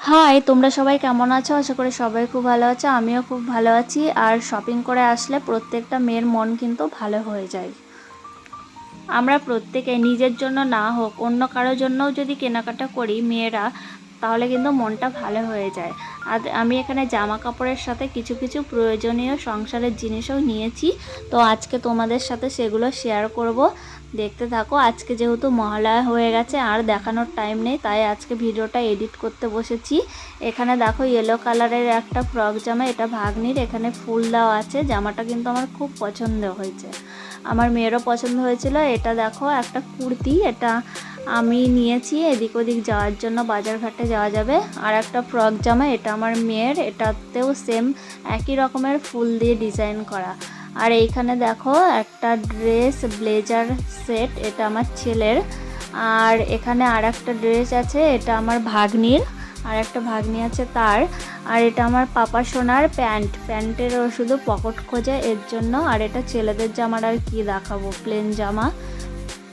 High, তোমরা সবাই কেমন আছো? আশা করি সবাই খুব ভালো আছো। আমিও খুব ভালো আছি। আর শপিং করে আসলে প্রত্যেকটা মেয়ের মন কিন্তু ভালো হয়ে যায়। আমরা প্রত্যেকে নিজের জন্য না হোক অন্য কারোর জন্যও যদি কেনাকাটা করি মেয়েরা, তাহলে কিন্তু মনটা ভালো হয়ে যায়। আর আমি এখানে জামা কাপড়ের সাথে কিছু কিছু প্রয়োজনীয় সংসারের জিনিসও নিয়েছি। তো আজকে তোমাদের সাথে সেগুলো শেয়ার করব, দেখতে থাকো। আজকে যেহেতু মহালয়া হয়ে গেছে আর দেখানোর টাইম নেই, তাই আজকে ভিডিওটা এডিট করতে বসেছি। এখানে দেখো ইয়েলো কালারের একটা ফ্রক জামা, এটা ভাগ্নির। এখানে ফুল দেওয়া আছে। জামাটা কিন্তু আমার খুব পছন্দ হয়েছে, আমার মেয়েরও পছন্দ হয়েছিল। এটা দেখো একটা কুর্তি, এটা আমি নিয়েছি এদিক ওদিক যাওয়ার জন্য, বাজার ঘাটে যাওয়া যাবে। আর একটা ফ্রক জামা, এটা আমার মেয়ের, এটাতেও সেম একই রকমের ফুল দিয়ে ডিজাইন করা। আর এইখানে দেখো একটা ড্রেস ব্লেজার সেট, এটা আমার ছেলের। আর এখানে আর একটা ড্রেস আছে, এটা আমার ভাগ্নির, আর একটা ভাগ্নি আছে তার। আর এটা আমার পাপা সোনার প্যান্টেরও শুধু পকেট খোঁজে এর জন্য। আর এটা ছেলেদের জামার আর কি দেখাবো, প্লেন জামা।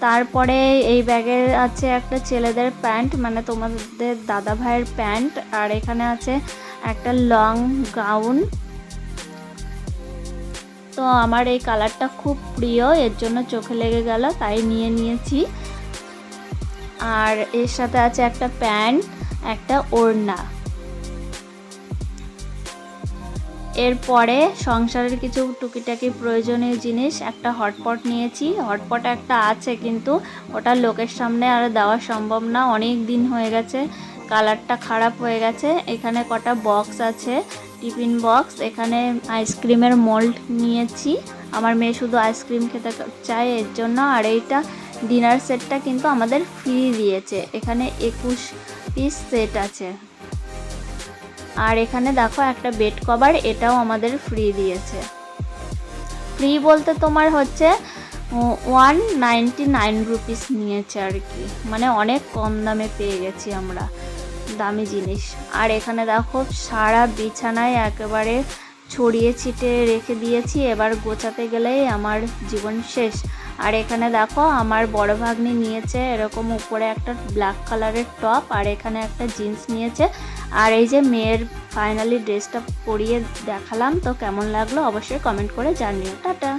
তারপরে এই ব্যাগে আছে একটা ছেলেদের প্যান্ট, মানে তোমাদের দাদা ভাইয়ের প্যান্ট। আর এখানে আছে একটা লং গাউন। তো আমার এই কালারটা খুব প্রিয়, এর জন্য চোখে লেগে গেল, তাই নিয়ে নিয়েছি। আর এর সাথে আছে একটা প্যান্ট, একটা ওড়না। এরপরে সংসারের কিছু টুকিটাকি প্রয়োজনীয় জিনিস, একটা হটপট নিয়েছি। হটপট একটা আছে, কিন্তু ওটা লোকের সামনে আর দেওয়া সম্ভব না, অনেক দিন হয়ে গেছে, কালারটা খারাপ হয়ে গেছে। এখানে কটা বক্স আছে, টিফিন বক্স। এখানে আইসক্রিমের মোল্ড নিয়েছি, আমার মেয়ে শুধু আইসক্রিম খেতে চায় এর জন্য। আর এইটা ডিনার সেটটা কিন্তু আমাদের ফ্রি দিয়েছে, এখানে 21 পিস সেট আছে। আর এখানে দেখো একটা বেড কভার, এটাও আমাদের ফ্রি দিয়েছে। ফ্রি বলতে তোমার হচ্ছে 199 রুপিস নিয়েছে আর কি, মানে অনেক কম দামে পেয়ে গেছি আমরা দামি জিনিস। আর এখানে দেখো সারা বিছানায় একেবারে ছড়িয়ে ছিটিয়ে রেখে দিয়েছি, এবার গোছাতে গেলেই আমার জীবন শেষ। আর এখানে দেখো আমার বড় ভাগ্নি নিয়েছে এরকম উপরে একটা ব্ল্যাক কালারের টপ, আর এখানে একটা জিন্স নিয়েছে। আর এই যে মেয়ের ফাইনালি ড্রেসটা পরিয়ে দেখালাম, তো কেমন লাগলো অবশ্যই কমেন্ট করে জানিও। টাটা।